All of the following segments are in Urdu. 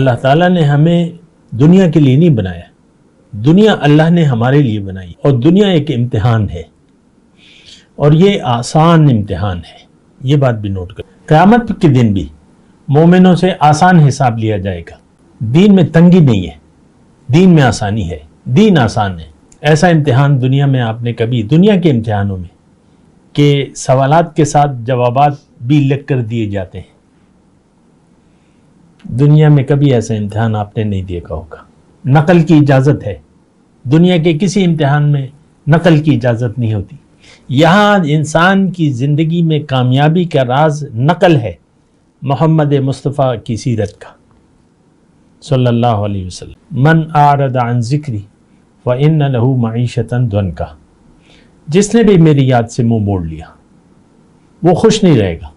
اللہ تعالیٰ نے ہمیں دنیا کے لیے نہیں بنایا، دنیا اللہ نے ہمارے لیے بنائی، اور دنیا ایک امتحان ہے، اور یہ آسان امتحان ہے۔ یہ بات بھی نوٹ کر، قیامت کے دن بھی مومنوں سے آسان حساب لیا جائے گا۔ دین میں تنگی نہیں ہے، دین میں آسانی ہے، دین آسان ہے۔ ایسا امتحان دنیا میں آپ نے کبھی، دنیا کے امتحانوں میں، کہ سوالات کے ساتھ جوابات بھی لکھ کر دیے جاتے ہیں، دنیا میں کبھی ایسا امتحان آپ نے نہیں دیکھا ہوگا۔ نقل کی اجازت ہے، دنیا کے کسی امتحان میں نقل کی اجازت نہیں ہوتی۔ یہاں انسان کی زندگی میں کامیابی کا راز نقل ہے محمد مصطفیٰ کی سیرت کا صلی اللہ علیہ وسلم۔ من اعرض عن ذکری فإن له معیشۃ ضنکا، جس نے بھی میری یاد سے منہ موڑ لیا وہ خوش نہیں رہے گا،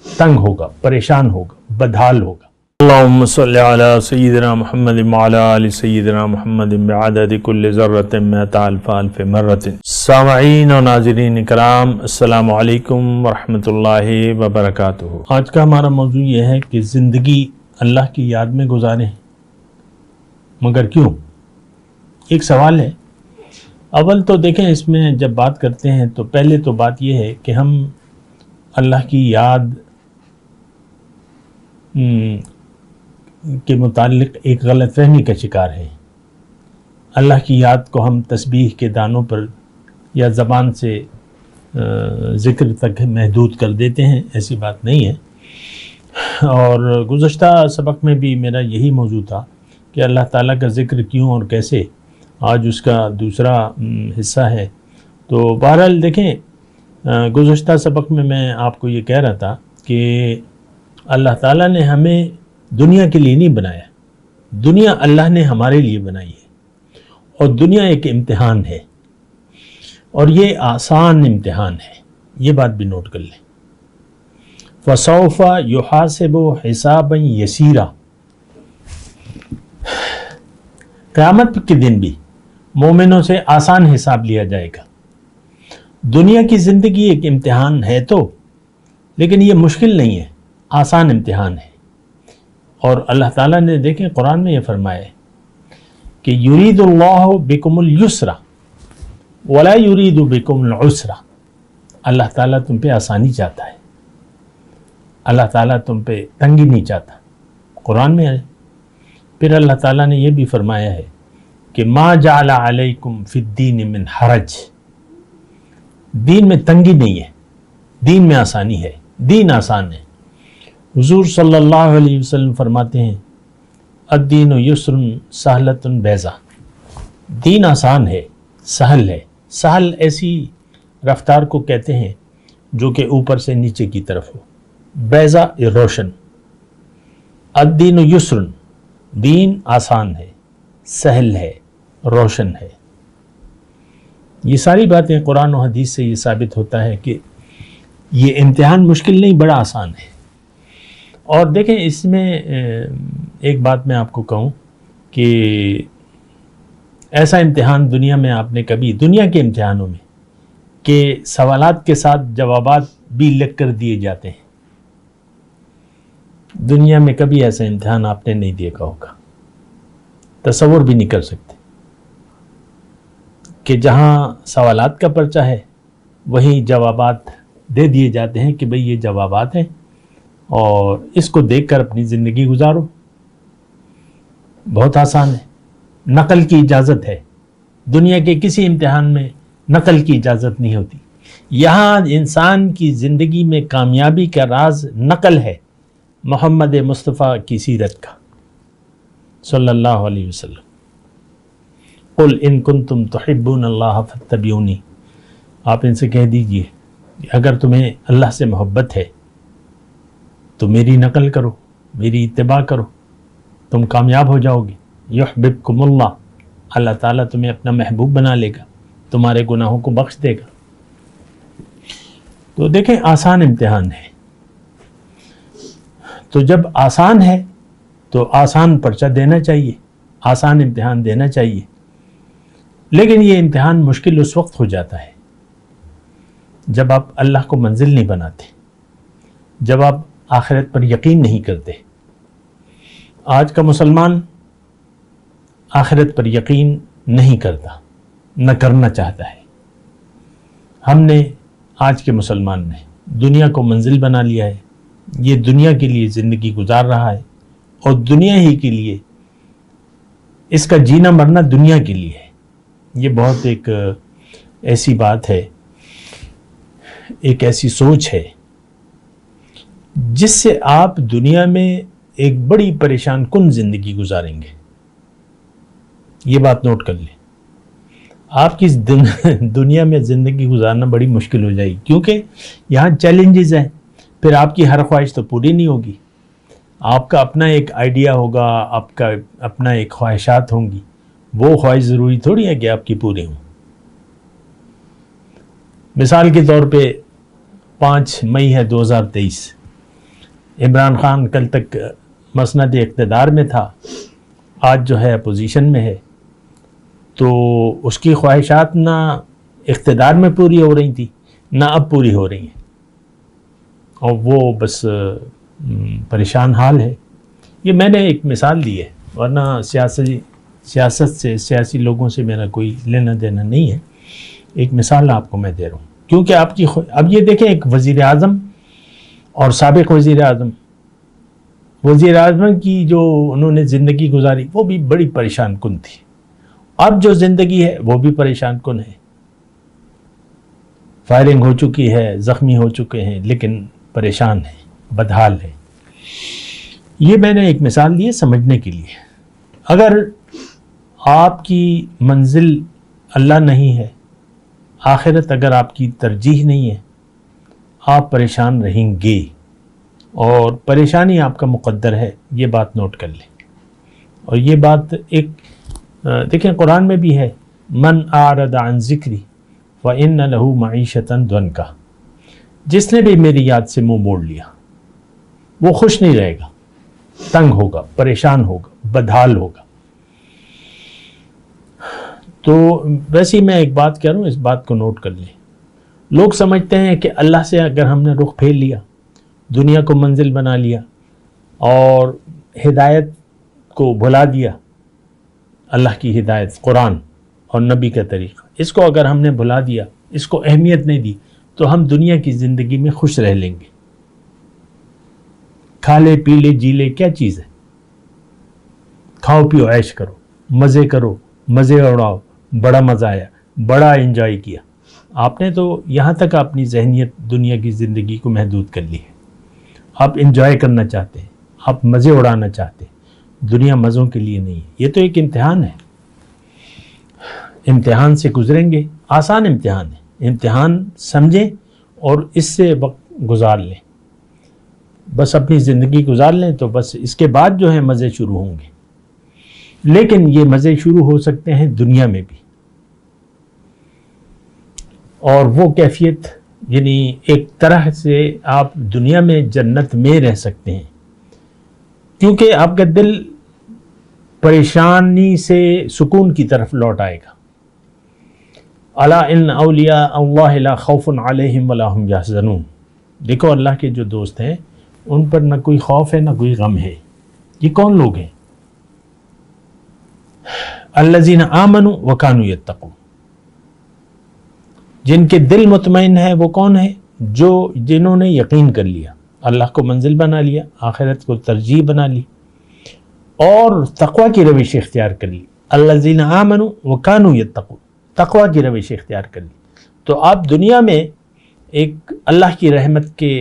تنگ ہوگا، پریشان ہوگا، بدحال ہوگا۔ اللہم صلی علی سیدنا محمد وعلی آل سیدنا محمد بعدد کل ذرۃ مئۃ الف الف مرۃ۔ سامعین و ناظرین کرام، السلام علیکم ورحمۃ اللہ وبرکاتہ۔ آج کا ہمارا موضوع یہ ہے کہ زندگی اللہ کی یاد میں گزاریں، مگر کیوں؟ ایک سوال ہے۔ اول تو دیکھیں، اس میں جب بات کرتے ہیں تو پہلے تو بات یہ ہے کہ ہم اللہ کی یاد کے متعلق ایک غلط فہمی کا شکار ہیں۔ اللہ کی یاد کو ہم تسبیح کے دانوں پر یا زبان سے ذکر تک محدود کر دیتے ہیں، ایسی بات نہیں ہے۔ اور گزشتہ سبق میں بھی میرا یہی موضوع تھا کہ اللہ تعالیٰ کا ذکر کیوں اور کیسے، آج اس کا دوسرا حصہ ہے۔ تو بہرحال دیکھیں، گزشتہ سبق میں آپ کو یہ کہہ رہا تھا کہ اللہ تعالیٰ نے ہمیں دنیا کے لیے نہیں بنایا، دنیا اللہ نے ہمارے لیے بنائی ہے، اور دنیا ایک امتحان ہے، اور یہ آسان امتحان ہے۔ یہ بات بھی نوٹ کر لیں۔ فَسَوْفَ يُحَاسَبُ حِسَابًا يَسِيرًا، قیامت کے دن بھی مومنوں سے آسان حساب لیا جائے گا۔ دنیا کی زندگی ایک امتحان ہے تو، لیکن یہ مشکل نہیں ہے، آسان امتحان ہے۔ اور اللہ تعالیٰ نے دیکھیں قرآن میں یہ فرمایا ہے کہ یرید اللہ بکم الیسر ولا یرید بکم العسر، اللہ تعالیٰ تم پہ آسانی چاہتا ہے، اللہ تعالیٰ تم پہ تنگی نہیں چاہتا، قرآن میں ہے۔ پھر اللہ تعالیٰ نے یہ بھی فرمایا ہے کہ ما جعل علیکم فی الدین من حرج، دین میں تنگی نہیں ہے، دین میں آسانی ہے، دین آسان ہے۔ حضور صلی اللہ علیہ وسلم فرماتے ہیں الدین یسر سہلۃ بیضا، دین آسان ہے، سہل ہے۔ سہل ایسی رفتار کو کہتے ہیں جو کہ اوپر سے نیچے کی طرف ہو، بیضا روشن۔ الدین یسر، دین آسان ہے، سہل ہے، روشن ہے۔ یہ ساری باتیں قرآن و حدیث سے یہ ثابت ہوتا ہے کہ یہ امتحان مشکل نہیں، بڑا آسان ہے۔ اور دیکھیں، اس میں ایک بات میں آپ کو کہوں کہ ایسا امتحان دنیا میں آپ نے کبھی، دنیا کے امتحانوں میں، کہ سوالات کے ساتھ جوابات بھی لکھ کر دیے جاتے ہیں، دنیا میں کبھی ایسا امتحان آپ نے نہیں دیکھا ہوگا، تصور بھی نہیں کر سکتے کہ جہاں سوالات کا پرچہ ہے وہیں جوابات دے دیے جاتے ہیں کہ بھئی یہ جوابات ہیں اور اس کو دیکھ کر اپنی زندگی گزارو۔ بہت آسان ہے، نقل کی اجازت ہے، دنیا کے کسی امتحان میں نقل کی اجازت نہیں ہوتی۔ یہاں انسان کی زندگی میں کامیابی کا راز نقل ہے محمد مصطفیٰ کی سیرت کا صلی اللہ علیہ وسلم۔ قل ان کنتم تحبون اللہ فاتبعونی، آپ ان سے کہہ دیجئے کہ اگر تمہیں اللہ سے محبت ہے تو میری نقل کرو، میری اتباع کرو، تم کامیاب ہو جاؤ گے۔ یحببکم اللہ، اللہ تعالیٰ تمہیں اپنا محبوب بنا لے گا، تمہارے گناہوں کو بخش دے گا۔ تو دیکھیں، آسان امتحان ہے، تو جب آسان ہے تو آسان پرچہ دینا چاہیے، آسان امتحان دینا چاہیے۔ لیکن یہ امتحان مشکل اس وقت ہو جاتا ہے جب آپ اللہ کو منزل نہیں بناتے، جب آپ آخرت پر یقین نہیں کرتے، آج کا مسلمان آخرت پر یقین نہیں کرتا، نہ کرنا چاہتا ہے۔ ہم نے، آج کے مسلمان نے دنیا کو منزل بنا لیا ہے، یہ دنیا کے لیے زندگی گزار رہا ہے اور دنیا ہی کے لیے، اس کا جینا مرنا دنیا کے لیے ہے۔ یہ بہت ایک ایسی بات ہے، ایک ایسی سوچ ہے جس سے آپ دنیا میں ایک بڑی پریشان کن زندگی گزاریں گے۔ یہ بات نوٹ کر لیں، آپ کی دنیا میں زندگی گزارنا بڑی مشکل ہو جائے گی، کیونکہ یہاں چیلنجز ہیں، پھر آپ کی ہر خواہش تو پوری نہیں ہوگی، آپ کا اپنا ایک آئیڈیا ہوگا، آپ کا اپنا ایک خواہشات ہوں گی، وہ خواہش ضروری تھوڑی ہے کہ آپ کی پوری ہوں۔ مثال کے طور پہ 5 مئی ہے 2023، عمران خان کل تک مسند اقتدار میں تھا، آج جو ہے اپوزیشن میں ہے، تو اس کی خواہشات نہ اقتدار میں پوری ہو رہی تھی نہ اب پوری ہو رہی ہیں، اور وہ بس پریشان حال ہے۔ یہ میں نے ایک مثال دی ہے، ورنہ سیاست سے، سیاسی لوگوں سے میرا کوئی لینا دینا نہیں ہے، ایک مثال آپ کو میں دے رہا ہوں، کیونکہ آپ کی اب یہ دیکھیں، ایک وزیر اعظم اور سابق وزیر اعظم کی جو انہوں نے زندگی گزاری وہ بھی بڑی پریشان کن تھی، اب جو زندگی ہے وہ بھی پریشان کن ہے، فائرنگ ہو چکی ہے، زخمی ہو چکے ہیں، لیکن پریشان ہیں، بدحال ہے۔ یہ میں نے ایک مثال دی ہے سمجھنے کے لیے۔ اگر آپ کی منزل اللہ نہیں ہے، آخرت اگر آپ کی ترجیح نہیں ہے، آپ پریشان رہیں گے، اور پریشانی آپ کا مقدر ہے، یہ بات نوٹ کر لیں۔ اور یہ بات ایک دیکھیں قرآن میں بھی ہے، من اعرض عن ذکری فإن له معیشۃ ضنکا، جس نے بھی میری یاد سے منہ موڑ لیا وہ خوش نہیں رہے گا، تنگ ہوگا، پریشان ہوگا، بدحال ہوگا۔ تو ویسے ہی میں ایک بات کہہ رہا ہوں، اس بات کو نوٹ کر لیں۔ لوگ سمجھتے ہیں کہ اللہ سے اگر ہم نے رخ پھیر لیا، دنیا کو منزل بنا لیا اور ہدایت کو بھلا دیا، اللہ کی ہدایت، قرآن اور نبی کا طریقہ، اس کو اگر ہم نے بھلا دیا، اس کو اہمیت نہیں دی، تو ہم دنیا کی زندگی میں خوش رہ لیں گے۔ کھا لے پی لے جی لے، کیا چیز ہے؟ کھاؤ پیو عیش کرو، مزے کرو، مزے اڑاؤ، بڑا مزہ آیا، بڑا انجوائے کیا۔ آپ نے تو یہاں تک اپنی ذہنیت دنیا کی زندگی کو محدود کر لی ہے۔ آپ انجوائے کرنا چاہتے ہیں، آپ مزے اڑانا چاہتے ہیں، دنیا مزوں کے لیے نہیں ہے۔ یہ تو ایک امتحان ہے، امتحان سے گزریں گے، آسان امتحان ہے، امتحان سمجھیں اور اس سے وقت گزار لیں، بس اپنی زندگی گزار لیں، تو بس اس کے بعد جو ہے مزے شروع ہوں گے۔ لیکن یہ مزے شروع ہو سکتے ہیں دنیا میں بھی، اور وہ کیفیت یعنی ایک طرح سے آپ دنیا میں جنت میں رہ سکتے ہیں، کیونکہ آپ کا دل پریشانی سے سکون کی طرف لوٹ آئے گا۔ الا ان اولیاء اللہ لا خوف علیہم ولا هم یحزنون، دیکھو اللہ کے جو دوست ہیں ان پر نہ کوئی خوف ہے نہ کوئی غم ہے۔ یہ کون لوگ ہیں؟ الذین آمنوا وکانوا یتقون، جن کے دل مطمئن ہے، وہ کون ہے؟ جنہوں نے یقین کر لیا، اللہ کو منزل بنا لیا، آخرت کو ترجیح بنا لی، اور تقوی کی روش اختیار کر لی۔ الذین آمنوا وکانوا یتقون، تقوی کی روش اختیار کر لی، تو آپ دنیا میں ایک اللہ کی رحمت کے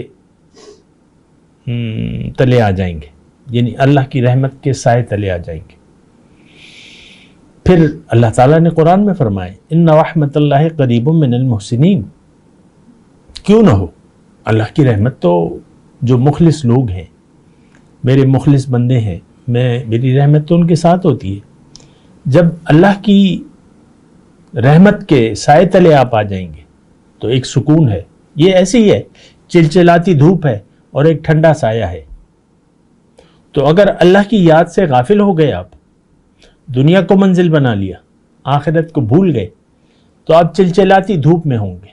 تلے آ جائیں گے، یعنی اللہ کی رحمت کے سائے تلے آ جائیں گے۔ پھر اللہ تعالیٰ نے قرآن میں فرمائے ان رحمت اللہ قریب من المحسنین، کیوں نہ ہو؟ اللہ کی رحمت تو جو مخلص لوگ ہیں، میرے مخلص بندے ہیں، میری رحمت تو ان کے ساتھ ہوتی ہے۔ جب اللہ کی رحمت کے سائے تلے آپ آ جائیں گے تو ایک سکون ہے، یہ ایسی ہی ہے، چلچلاتی دھوپ ہے اور ایک ٹھنڈا سایہ ہے۔ تو اگر اللہ کی یاد سے غافل ہو گئے، آپ دنیا کو منزل بنا لیا، آخرت کو بھول گئے، تو آپ چلچلاتی دھوپ میں ہوں گے،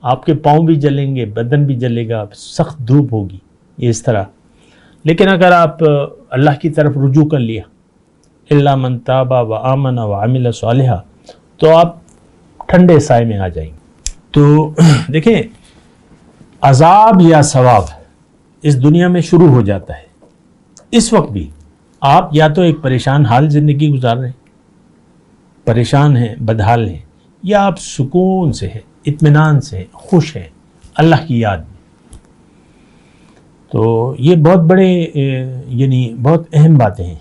آپ کے پاؤں بھی جلیں گے، بدن بھی جلے گا، سخت دھوپ ہوگی، یہ اس طرح۔ لیکن اگر آپ اللہ کی طرف رجوع کر لیا الا من تاب و آمن و عمل صالحا تو آپ ٹھنڈے سائے میں آ جائیں گے۔ تو دیکھیں عذاب یا ثواب اس دنیا میں شروع ہو جاتا ہے۔ اس وقت بھی آپ یا تو ایک پریشان حال زندگی گزار رہے ہیں، پریشان ہیں، بدحال ہیں، یا آپ سکون سے ہیں، اطمینان سے ہیں، خوش ہیں اللہ کی یاد میں۔ تو یہ بہت بڑے یعنی بہت اہم باتیں ہیں،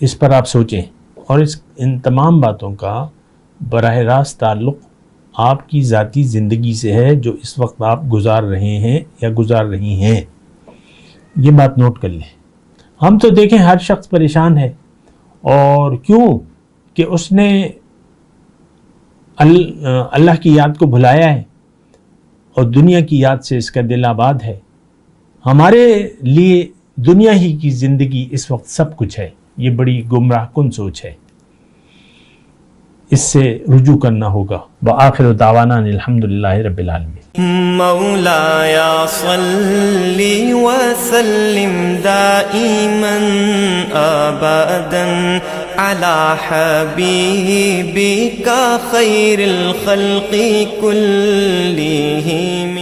اس پر آپ سوچیں، اور ان تمام باتوں کا براہ راست تعلق آپ کی ذاتی زندگی سے ہے جو اس وقت آپ گزار رہے ہیں یا گزار رہی ہیں۔ یہ بات نوٹ کر لیں۔ ہم تو دیکھیں ہر شخص پریشان ہے، اور کیوں کہ اس نے اللہ کی یاد کو بھلایا ہے اور دنیا کی یاد سے اس کا دل آباد ہے۔ ہمارے لیے دنیا ہی کی زندگی اس وقت سب کچھ ہے۔ یہ بڑی گمراہ کن سوچ ہے، اس سے رجوع کرنا ہوگا۔ وآخر دعوانا الحمدللہ رب العالمین۔ مولاي صل وسلم دائما ابدا على حبيبك خير الخلق كلهم